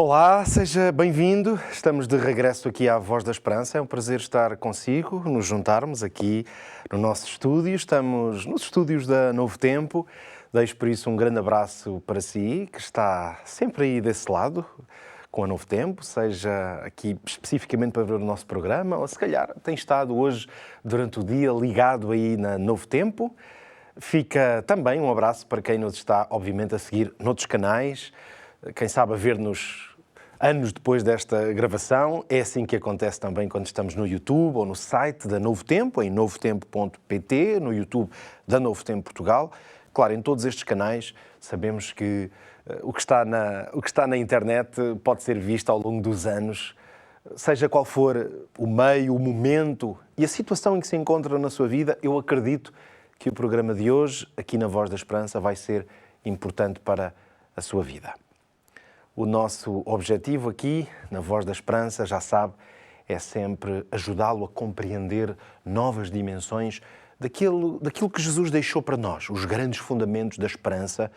Olá, seja bem-vindo. Estamos de regresso aqui à Voz da Esperança. É um prazer estar consigo, nos juntarmos aqui no nosso estúdio. Estamos nos estúdios da Novo Tempo. Deixo por isso um grande abraço para si, que está sempre aí desse lado, com a Novo Tempo, seja aqui especificamente para ver o nosso programa, ou se calhar tem estado hoje, durante o dia, ligado aí na Novo Tempo. Fica também um abraço para quem nos está, obviamente, a seguir noutros canais. Quem sabe a ver-nos anos depois desta gravação. É assim que acontece também quando estamos no YouTube ou no site da Novo Tempo, em novotempo.pt, no YouTube da Novo Tempo Portugal. Claro, em todos estes canais sabemos que o que está na internet pode ser visto ao longo dos anos, seja qual for o meio, o momento e a situação em que se encontra na sua vida. Eu acredito que o programa de hoje, aqui na Voz da Esperança, vai ser importante para a sua vida. O nosso objetivo aqui, na Voz da Esperança, já sabe, é sempre ajudá-lo a compreender novas dimensões daquilo que Jesus deixou para nós, os grandes fundamentos da esperança.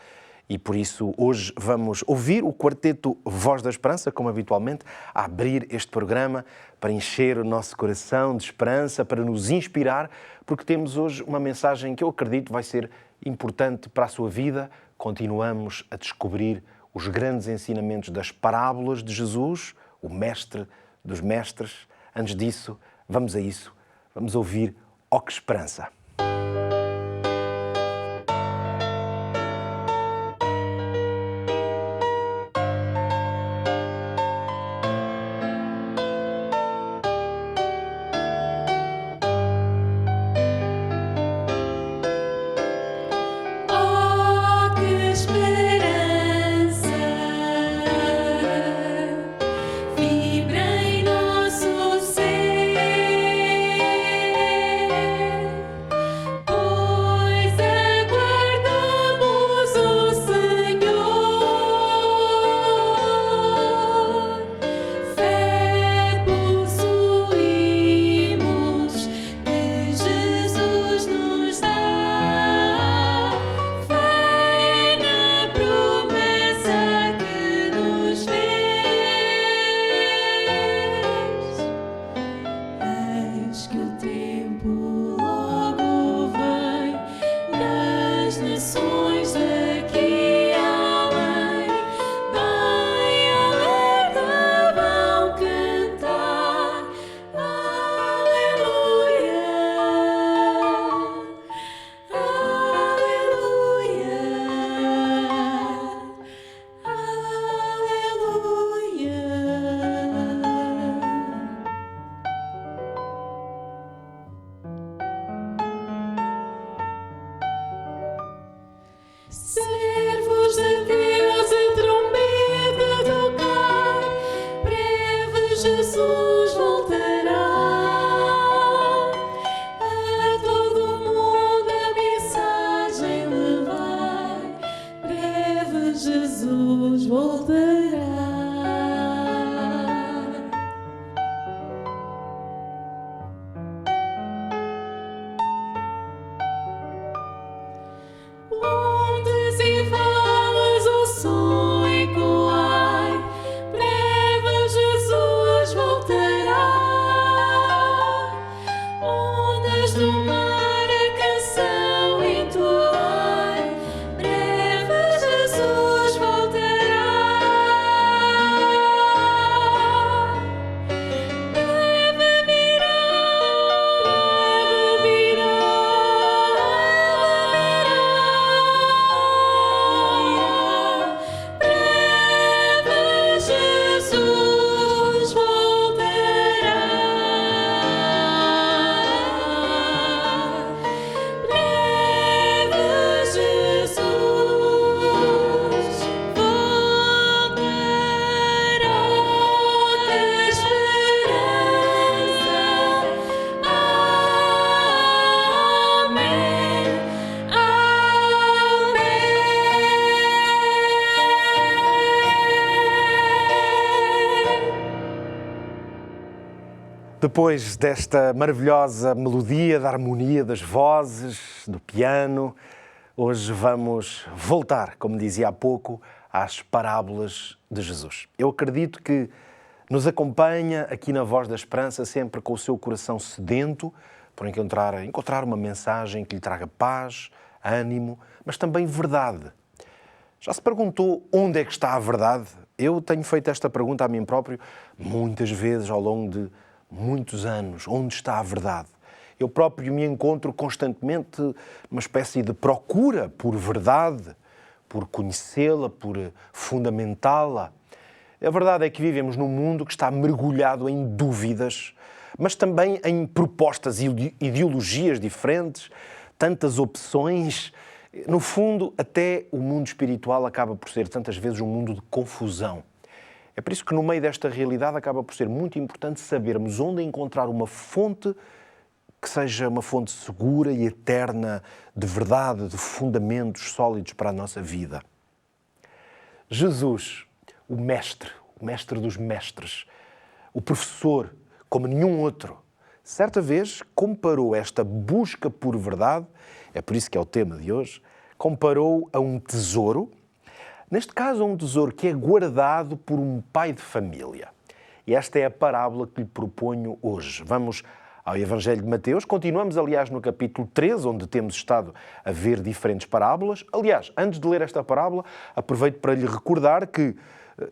E por isso hoje vamos ouvir o quarteto Voz da Esperança, como habitualmente, a abrir este programa para encher o nosso coração de esperança, para nos inspirar, porque temos hoje uma mensagem que eu acredito vai ser importante para a sua vida. Continuamos a descobrir os grandes ensinamentos das parábolas de Jesus, o mestre dos mestres. Antes disso, vamos a isso. Vamos ouvir "Oh, que esperança!". Depois desta maravilhosa melodia, da harmonia das vozes, do piano, Hoje vamos voltar, como dizia há pouco, às parábolas de Jesus. Eu acredito que nos acompanha aqui na Voz da Esperança sempre com o seu coração sedento por encontrar uma mensagem que lhe traga paz, ânimo, mas também verdade. Já se perguntou onde é que está a verdade? Eu tenho feito esta pergunta a mim próprio muitas vezes ao longo de muitos anos. Onde está a verdade? Eu próprio me encontro constantemente numa espécie de procura por verdade, por conhecê-la, por fundamentá-la. A verdade é que vivemos num mundo que está mergulhado em dúvidas, mas também em propostas e ideologias diferentes, tantas opções. No fundo, até o mundo espiritual acaba por ser tantas vezes um mundo de confusão. É por isso que no meio desta realidade acaba por ser muito importante sabermos onde encontrar uma fonte que seja uma fonte segura e eterna de verdade, de fundamentos sólidos para a nossa vida. Jesus, o mestre dos mestres, o professor, como nenhum outro, certa vez comparou esta busca por verdade, é por isso que é o tema de hoje, comparou a um tesouro, neste caso a um tesouro que é guardado por um pai de família. E esta é a parábola que lhe proponho hoje. Vamos ao Evangelho de Mateus. Continuamos, aliás, no capítulo 13, onde temos estado a ver diferentes parábolas. Aliás, antes de ler esta parábola, aproveito para lhe recordar que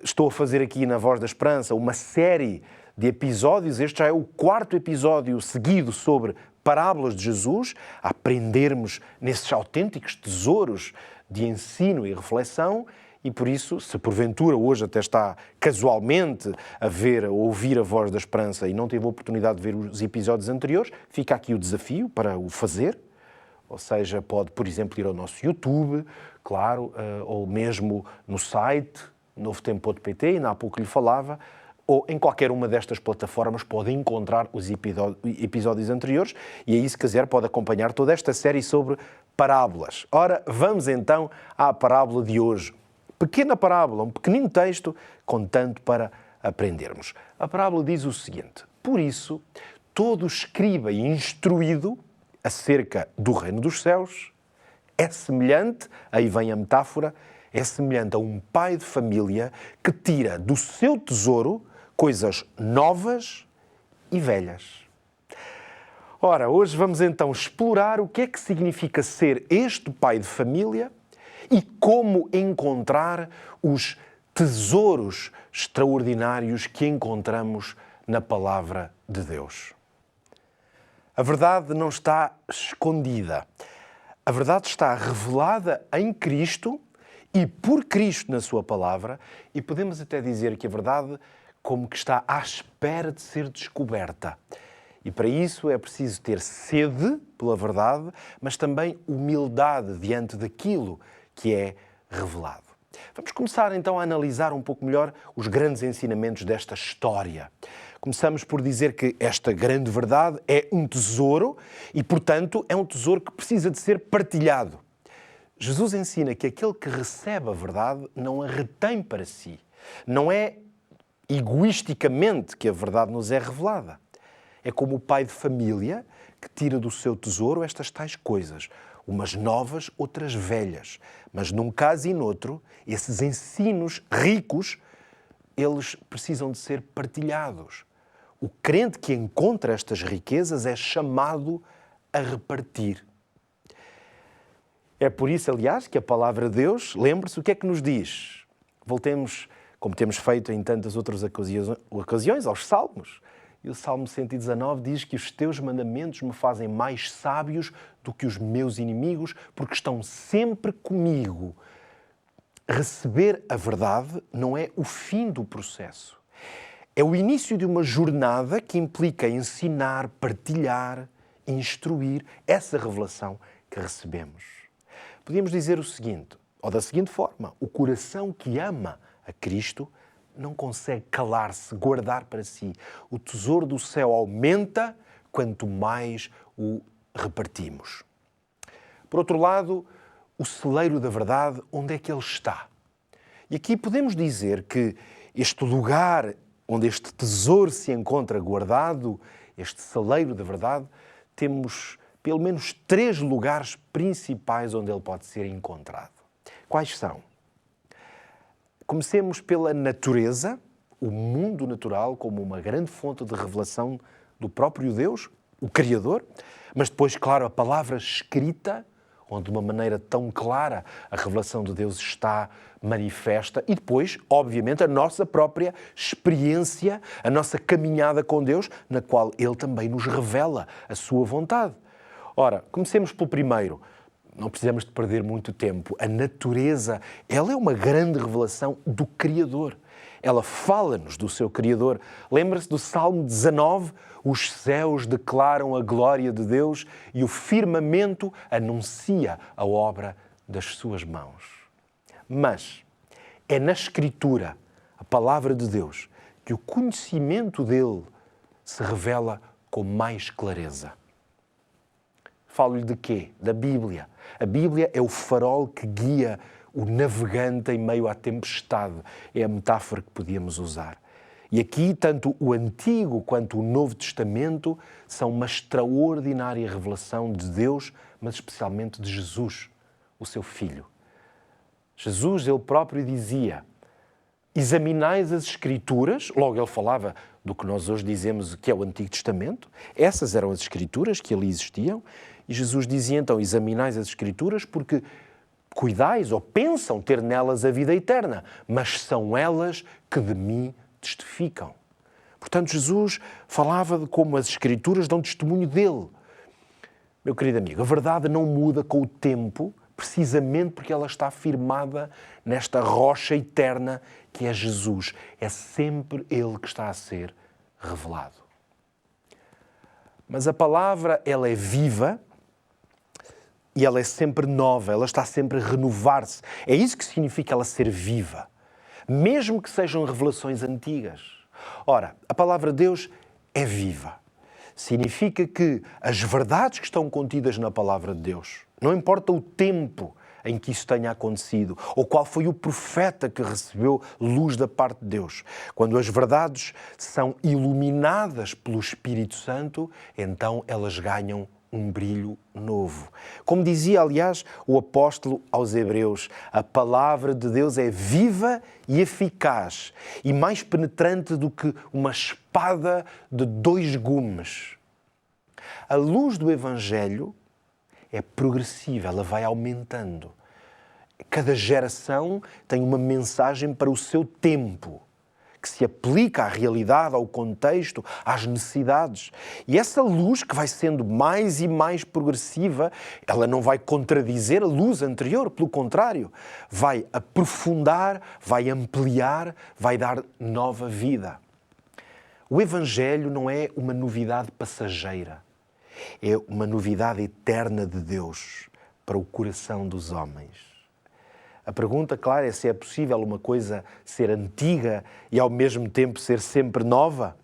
estou a fazer aqui na Voz da Esperança uma série de episódios. Este já é o 4º episódio seguido sobre parábolas de Jesus, a aprendermos nesses autênticos tesouros de ensino e reflexão. E por isso, se porventura hoje até está casualmente a ouvir a Voz da Esperança e não teve a oportunidade de ver os episódios anteriores, fica aqui o desafio para o fazer. Ou seja, pode, por exemplo, ir ao nosso YouTube, claro, ou mesmo no site novotempo.pt, ainda há pouco lhe falava, ou em qualquer uma destas plataformas pode encontrar os episódios anteriores e aí, se quiser, pode acompanhar toda esta série sobre parábolas. Ora, vamos então à parábola de hoje. Pequena parábola, um pequenino texto, contanto para aprendermos. A parábola diz o seguinte: por isso, todo escriba e instruído acerca do reino dos céus é semelhante, aí vem a metáfora, é semelhante a um pai de família que tira do seu tesouro coisas novas e velhas. Ora, hoje vamos então explorar o que é que significa ser este pai de família e como encontrar os tesouros extraordinários que encontramos na Palavra de Deus. A verdade não está escondida. A verdade está revelada em Cristo e por Cristo na sua Palavra, e podemos até dizer que a verdade como que está à espera de ser descoberta. E para isso é preciso ter sede pela verdade, mas também humildade diante daquilo que é revelado. Vamos começar então a analisar um pouco melhor os grandes ensinamentos desta história. Começamos por dizer que esta grande verdade é um tesouro e, portanto, é um tesouro que precisa de ser partilhado. Jesus ensina que aquele que recebe a verdade não a retém para si. Não é egoisticamente que a verdade nos é revelada. É como o pai de família que tira do seu tesouro estas tais coisas, umas novas, outras velhas. Mas num caso e noutro, esses ensinos ricos, eles precisam de ser partilhados. O crente que encontra estas riquezas é chamado a repartir. É por isso, aliás, que a palavra de Deus, lembre-se, o que é que nos diz? Voltemos, como temos feito em tantas outras ocasiões, aos Salmos. E o Salmo 119 diz que os teus mandamentos me fazem mais sábios do que os meus inimigos, porque estão sempre comigo. Receber a verdade não é o fim do processo. É o início de uma jornada que implica ensinar, partilhar, instruir essa revelação que recebemos. Podíamos dizer o seguinte, ou da seguinte forma: o coração que ama a Cristo não consegue calar-se, guardar para si. O tesouro do céu aumenta quanto mais o repartimos. Por outro lado, o celeiro da verdade, onde é que ele está? E aqui podemos dizer que este lugar onde este tesouro se encontra guardado, este celeiro da verdade, temos pelo menos 3 lugares principais onde ele pode ser encontrado. Quais são? Comecemos pela natureza, o mundo natural como uma grande fonte de revelação do próprio Deus, o Criador, mas depois, claro, a palavra escrita, onde de uma maneira tão clara a revelação de Deus está manifesta, e depois, obviamente, a nossa própria experiência, a nossa caminhada com Deus, na qual Ele também nos revela a sua vontade. Ora, comecemos pelo primeiro. Não precisamos de perder muito tempo. A natureza, ela é uma grande revelação do Criador. Ela fala-nos do seu Criador. Lembra-se do Salmo 19? Os céus declaram a glória de Deus e o firmamento anuncia a obra das suas mãos. Mas é na Escritura, a palavra de Deus, que o conhecimento dele se revela com mais clareza. Falo-lhe de quê? Da Bíblia. A Bíblia é o farol que guia o navegante em meio à tempestade. É a metáfora que podíamos usar. E aqui, tanto o Antigo quanto o Novo Testamento são uma extraordinária revelação de Deus, mas especialmente de Jesus, o seu Filho. Jesus, ele próprio dizia: examinais as Escrituras, logo ele falava do que nós hoje dizemos que é o Antigo Testamento, essas eram as Escrituras que ali existiam, e Jesus dizia então: examinais as Escrituras porque cuidais ou pensam ter nelas a vida eterna, mas são elas que de mim testificam. Portanto, Jesus falava de como as Escrituras dão testemunho dele. Meu querido amigo, a verdade não muda com o tempo, precisamente porque ela está firmada nesta rocha eterna que é Jesus. É sempre Ele que está a ser revelado. Mas a palavra, ela é viva e ela é sempre nova, ela está sempre a renovar-se. É isso que significa ela ser viva, mesmo que sejam revelações antigas. Ora, a palavra de Deus é viva. Significa que as verdades que estão contidas na palavra de Deus, não importa o tempo em que isso tenha acontecido, ou qual foi o profeta que recebeu luz da parte de Deus. Quando as verdades são iluminadas pelo Espírito Santo, então elas ganham um brilho novo. Como dizia, aliás, o apóstolo aos Hebreus, a palavra de Deus é viva e eficaz e mais penetrante do que uma espada de 2 gumes. A luz do Evangelho é progressiva, ela vai aumentando. Cada geração tem uma mensagem para o seu tempo, que se aplica à realidade, ao contexto, às necessidades. E essa luz que vai sendo mais e mais progressiva, ela não vai contradizer a luz anterior, pelo contrário, vai aprofundar, vai ampliar, vai dar nova vida. O Evangelho não é uma novidade passageira, é uma novidade eterna de Deus para o coração dos homens. A pergunta, claro, é se é possível uma coisa ser antiga e ao mesmo tempo ser sempre nova?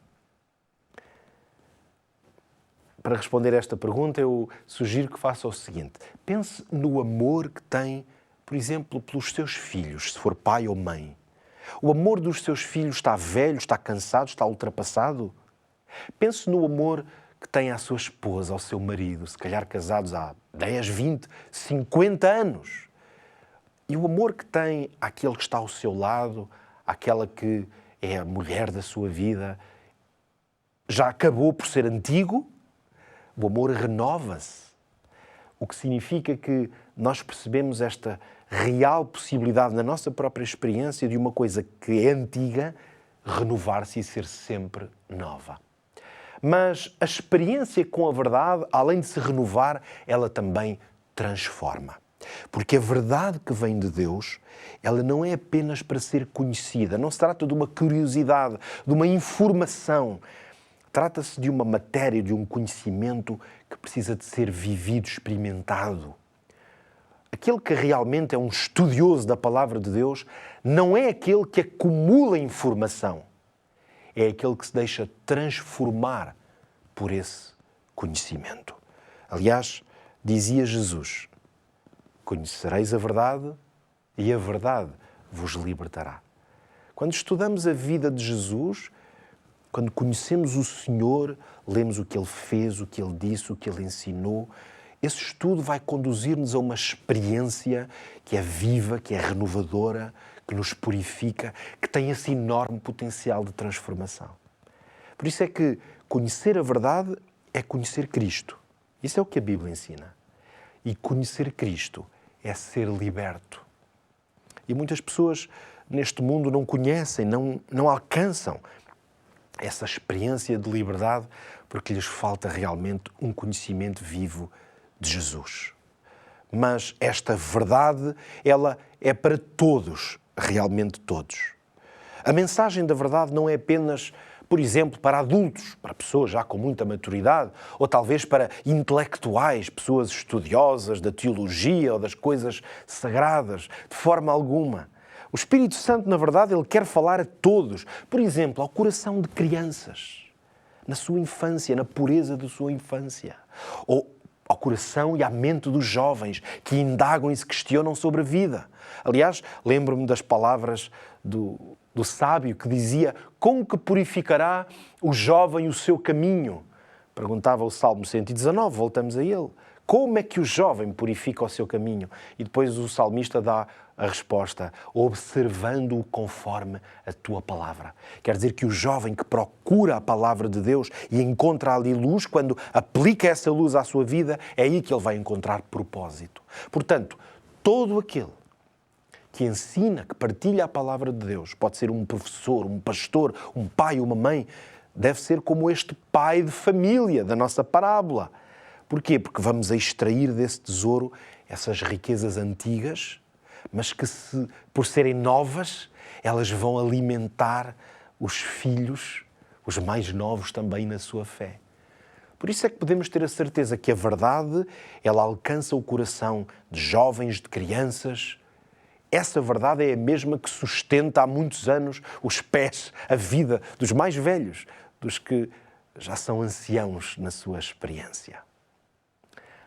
Para responder a esta pergunta, eu sugiro que faça o seguinte: pense no amor que tem, por exemplo, pelos seus filhos, se for pai ou mãe. O amor dos seus filhos está velho, está cansado, está ultrapassado? Pense no amor que tem à sua esposa, ao seu marido, se calhar casados há 10, 20, 50 anos. E o amor que tem àquele que está ao seu lado, àquela que é a mulher da sua vida, já acabou por ser antigo? O amor renova-se. O que significa que nós percebemos esta real possibilidade na nossa própria experiência de uma coisa que é antiga renovar-se e ser sempre nova. Mas a experiência com a verdade, além de se renovar, ela também transforma. Porque a verdade que vem de Deus, ela não é apenas para ser conhecida, não se trata de uma curiosidade, de uma informação. Trata-se de uma matéria, de um conhecimento que precisa de ser vivido, experimentado. Aquele que realmente é um estudioso da palavra de Deus não é aquele que acumula informação, é aquele que se deixa transformar por esse conhecimento. Aliás, dizia Jesus: conhecereis a verdade e a verdade vos libertará. Quando estudamos a vida de Jesus, Quando conhecemos o Senhor, lemos o que Ele fez, o que Ele disse, o que Ele ensinou. Esse estudo vai conduzir-nos a uma experiência que é viva, que é renovadora, que nos purifica, que tem esse enorme potencial de transformação. Por isso é que conhecer a verdade é conhecer Cristo. Isso é o que a Bíblia ensina. E conhecer Cristo é ser liberto. E muitas pessoas neste mundo não conhecem, não alcançam essa experiência de liberdade porque lhes falta realmente um conhecimento vivo de Jesus. Mas esta verdade, ela é para todos, realmente todos. A mensagem da verdade não é apenas, por exemplo, para adultos, para pessoas já com muita maturidade, ou talvez para intelectuais, pessoas estudiosas da teologia ou das coisas sagradas, de forma alguma. O Espírito Santo, na verdade, ele quer falar a todos. Por exemplo, ao coração de crianças, na sua infância, na pureza da sua infância. Ou ao coração e à mente dos jovens que indagam e se questionam sobre a vida. Aliás, lembro-me das palavras do sábio que dizia: como que purificará o jovem o seu caminho? Perguntava o Salmo 119, voltamos a ele. Como é que o jovem purifica o seu caminho? E depois o salmista dá a resposta: observando-o conforme a tua palavra. Quer dizer que o jovem que procura a palavra de Deus e encontra ali luz, quando aplica essa luz à sua vida, é aí que ele vai encontrar propósito. Portanto, todo aquele que ensina, que partilha a palavra de Deus, pode ser um professor, um pastor, um pai, uma mãe, deve ser como este pai de família da nossa parábola. Porquê? Porque vamos a extrair desse tesouro essas riquezas antigas, mas que, por serem novas, elas vão alimentar os filhos, os mais novos também na sua fé. Por isso é que podemos ter a certeza que a verdade, ela alcança o coração de jovens, de crianças. Essa verdade é a mesma que sustenta há muitos anos os pés, a vida dos mais velhos, dos que já são anciãos na sua experiência.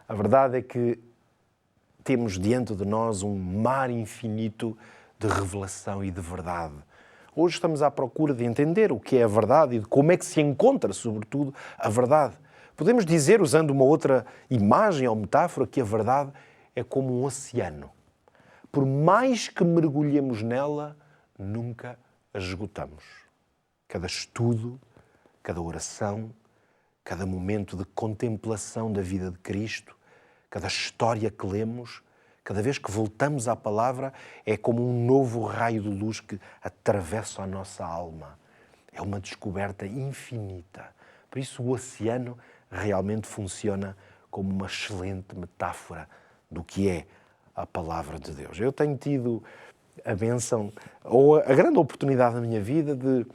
A verdade é que temos diante de nós um mar infinito de revelação e de verdade. Hoje estamos à procura de entender o que é a verdade e de como é que se encontra, sobretudo, a verdade. Podemos dizer, usando uma outra imagem ou metáfora, que a verdade é como um oceano. Por mais que mergulhemos nela, nunca a esgotamos. Cada estudo, cada oração, cada momento de contemplação da vida de Cristo, cada história que lemos, cada vez que voltamos à palavra, é como um novo raio de luz que atravessa a nossa alma. É uma descoberta infinita. Por isso o oceano realmente funciona como uma excelente metáfora do que é a palavra de Deus. Eu tenho tido a bênção, ou a grande oportunidade na minha vida de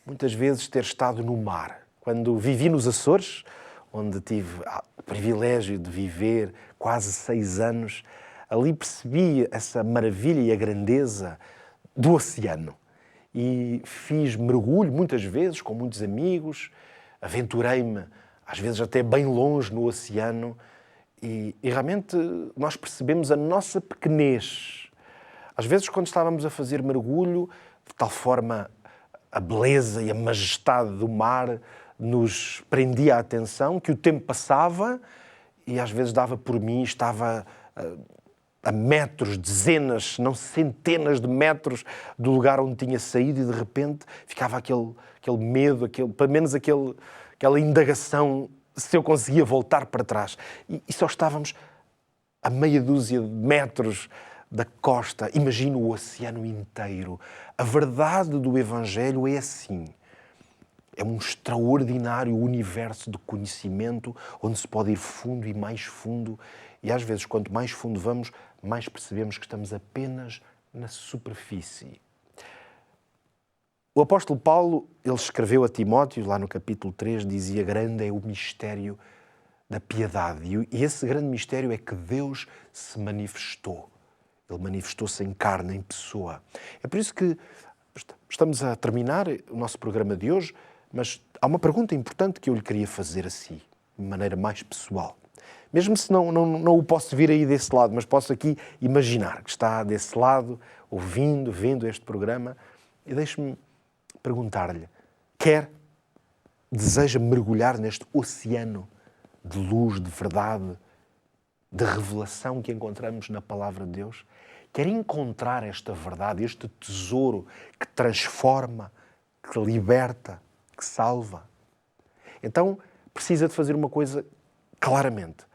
muitas vezes ter estado no mar. Quando vivi nos Açores, onde tive o privilégio de viver quase 6 anos, ali percebi essa maravilha e a grandeza do oceano. E fiz mergulho muitas vezes com muitos amigos, aventurei-me às vezes até bem longe no oceano e realmente nós percebemos a nossa pequenez. Às vezes quando estávamos a fazer mergulho, de tal forma a beleza e a majestade do mar nos prendia a atenção, que o tempo passava e às vezes dava por mim, estava a metros, dezenas, se não centenas de metros do lugar onde tinha saído e de repente ficava aquele medo, pelo menos aquela indagação se eu conseguia voltar para trás. E só estávamos a meia dúzia de metros da costa. Imagino o oceano inteiro. A verdade do Evangelho é assim. É um extraordinário universo de conhecimento onde se pode ir fundo e mais fundo. E às vezes, quanto mais fundo vamos, mais percebemos que estamos apenas na superfície. O apóstolo Paulo, ele escreveu a Timóteo, lá no capítulo 3, dizia: grande é o mistério da piedade. E esse grande mistério é que Deus se manifestou. Ele manifestou-se em carne, em pessoa. É por isso que estamos a terminar o nosso programa de hoje, mas há uma pergunta importante que eu lhe queria fazer a si, de maneira mais pessoal. Mesmo se não o posso vir aí desse lado, mas posso aqui imaginar que está desse lado, ouvindo, vendo este programa, e deixe-me perguntar-lhe: quer deseja mergulhar neste oceano de luz, de verdade, de revelação que encontramos na Palavra de Deus, quer encontrar esta verdade, este tesouro que transforma, que liberta, que salva, então precisa de fazer uma coisa claramente.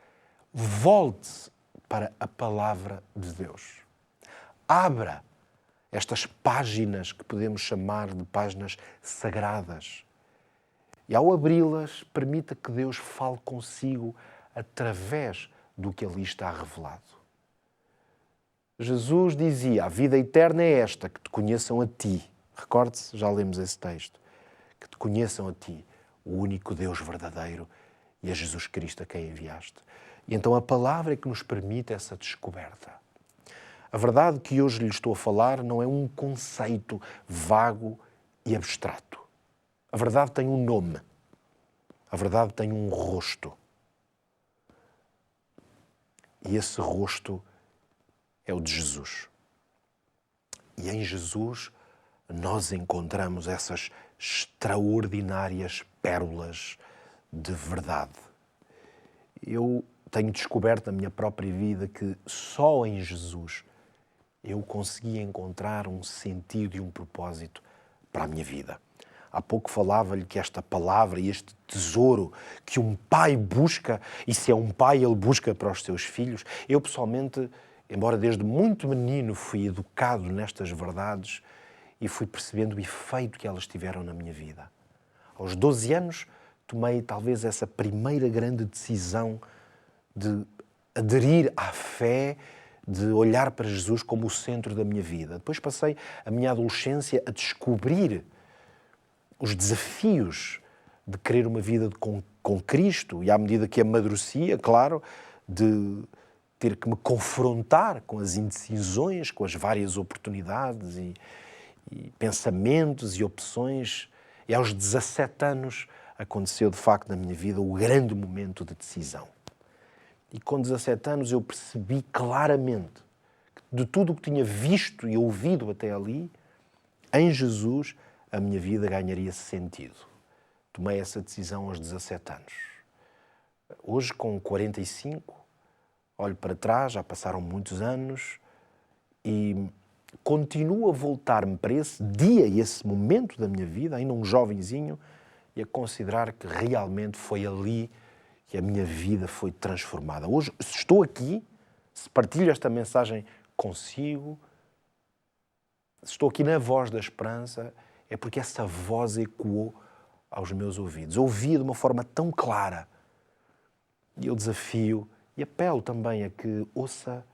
Volte-se para a Palavra de Deus. Abra estas páginas que podemos chamar de páginas sagradas. E ao abri-las, permita que Deus fale consigo através do que ali está revelado. Jesus dizia, a vida eterna é esta, que te conheçam a ti. Recorde-se, já lemos esse texto. Que te conheçam a ti, o único Deus verdadeiro, e a Jesus Cristo a quem enviaste. E então a palavra é que nos permite essa descoberta. A verdade que hoje lhe estou a falar não é um conceito vago e abstrato. A verdade tem um nome. A verdade tem um rosto. E esse rosto é o de Jesus. E em Jesus nós encontramos essas extraordinárias pérolas de verdade. Eu tenho descoberto na minha própria vida que só em Jesus eu consegui encontrar um sentido e um propósito para a minha vida. Há pouco falava-lhe que esta palavra e este tesouro que um pai busca, e se é um pai, ele busca para os seus filhos. Eu, pessoalmente, embora desde muito menino fui educado nestas verdades e fui percebendo o efeito que elas tiveram na minha vida. Aos 12 anos, tomei talvez essa primeira grande decisão de aderir à fé, de olhar para Jesus como o centro da minha vida. Depois passei a minha adolescência a descobrir os desafios de querer uma vida com Cristo, e à medida que amadurecia, claro, de ter que me confrontar com as indecisões, com as várias oportunidades e pensamentos e opções. E aos 17 anos aconteceu, de facto, na minha vida o grande momento de decisão. E com 17 anos eu percebi claramente que de tudo o que tinha visto e ouvido até ali, em Jesus, a minha vida ganharia sentido. Tomei essa decisão aos 17 anos. Hoje, com 45, olho para trás, já passaram muitos anos e continuo a voltar-me para esse dia e esse momento da minha vida, ainda um jovenzinho, e a considerar que realmente foi ali que a minha vida foi transformada. Hoje, se estou aqui, se partilho esta mensagem consigo, se estou aqui na Voz da Esperança, é porque essa voz ecoou aos meus ouvidos. Ouvia de uma forma tão clara. E eu desafio e apelo também a que ouça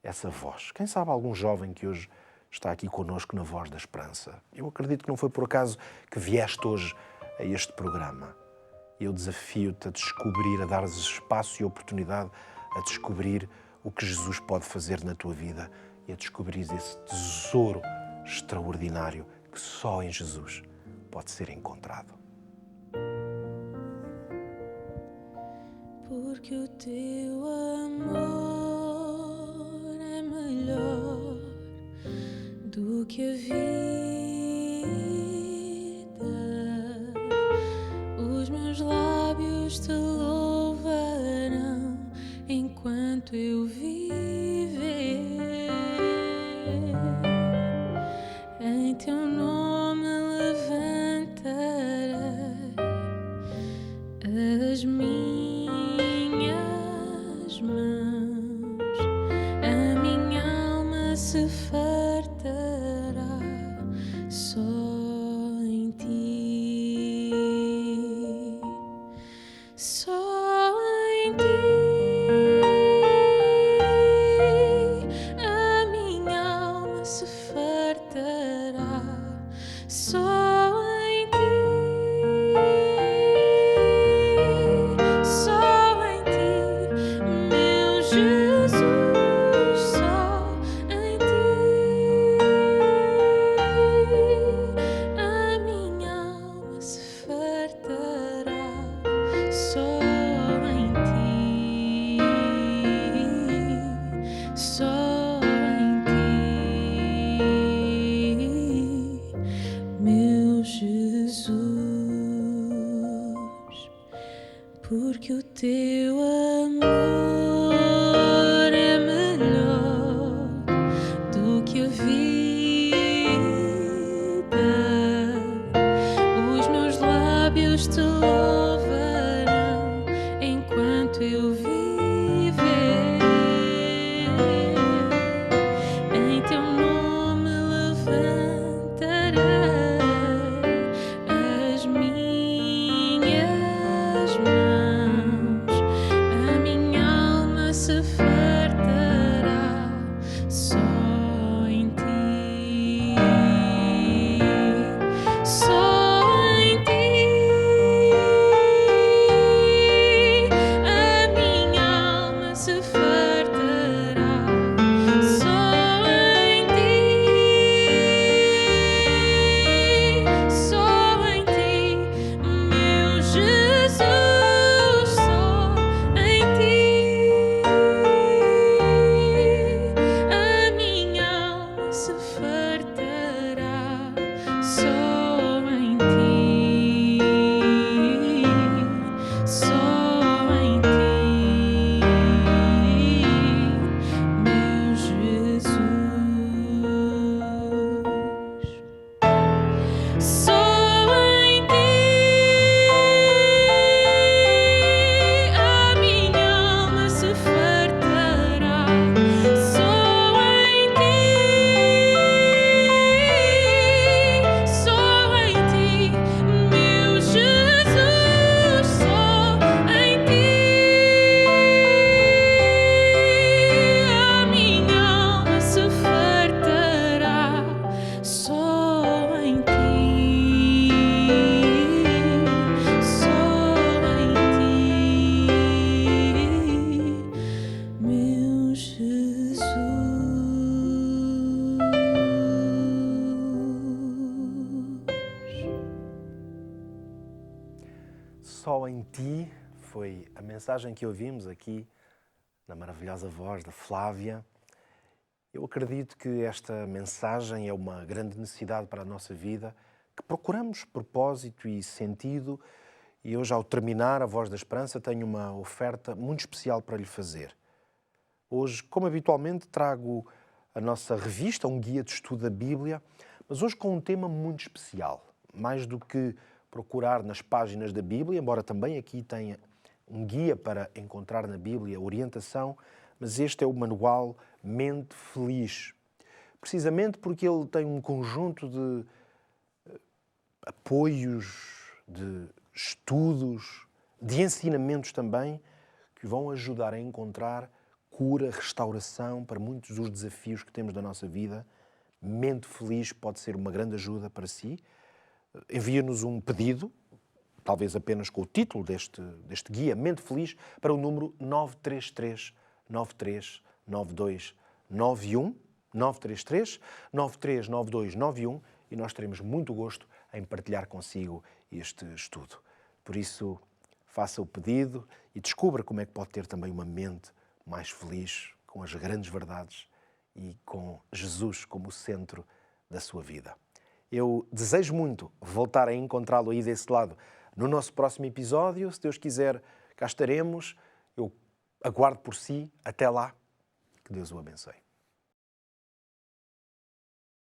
essa voz. Quem sabe algum jovem que hoje está aqui connosco na Voz da Esperança. Eu acredito que não foi por acaso que vieste hoje a este programa. Eu desafio-te a descobrir, a dar-lhes espaço e oportunidade a descobrir o que Jesus pode fazer na tua vida e a descobrir esse tesouro extraordinário que só em Jesus pode ser encontrado. Porque o teu amor é melhor do que a vida. Os meus lábios te louvarão enquanto eu viver. Em teu nome levantarei as minhas mãos. A minha alma se fartará só em ti. Só em ti. A minha alma se fartará só em ti. Só em ti, meu Jesus, só em ti. A minha alma se fartará só em ti. Só em ti, meu que o teu amor é melhor do que a vida. Os meus lábios te louvarão enquanto eu viver. Em teu nome levantarei as minhas mãos. A minha alma se fartará só em ti. Só em ti. A minha alma se fartará só em ti. Só em ti, meu Jesus, só em ti. A minha alma se fartará só em ti. Só em ti, meu Jesus. Só em ti a minha alma se fartará. Só em ti, meu Jesus. Só em ti a minha alma se fartará. Só em ti. Só em ti, meu Jesus. Só em ti foi a mensagem que ouvimos aqui na maravilhosa voz da Flávia. Eu acredito que esta mensagem é uma grande necessidade para a nossa vida, que procuramos propósito e sentido. E hoje, ao terminar a Voz da Esperança, tenho uma oferta muito especial para lhe fazer. Hoje, como habitualmente, trago a nossa revista, um guia de estudo da Bíblia, mas hoje com um tema muito especial. Mais do que procurar nas páginas da Bíblia, embora também aqui tenha um guia para encontrar na Bíblia orientação, mas este é o manual Mente Feliz. Precisamente porque ele tem um conjunto de apoios, de estudos, de ensinamentos também, que vão ajudar a encontrar cura, restauração para muitos dos desafios que temos da nossa vida. Mente Feliz pode ser uma grande ajuda para si. Envia-nos um pedido, talvez apenas com o título deste guia, Mente Feliz, para o número 933 93 92 91, 933 93 92 91, e nós teremos muito gosto em partilhar consigo este estudo. Por isso, faça o pedido e descubra como é que pode ter também uma mente mais feliz, com as grandes verdades e com Jesus como o centro da sua vida. Eu desejo muito voltar a encontrá-lo aí desse lado no nosso próximo episódio. Se Deus quiser, cá estaremos. Eu aguardo por si. Até lá. Que Deus o abençoe.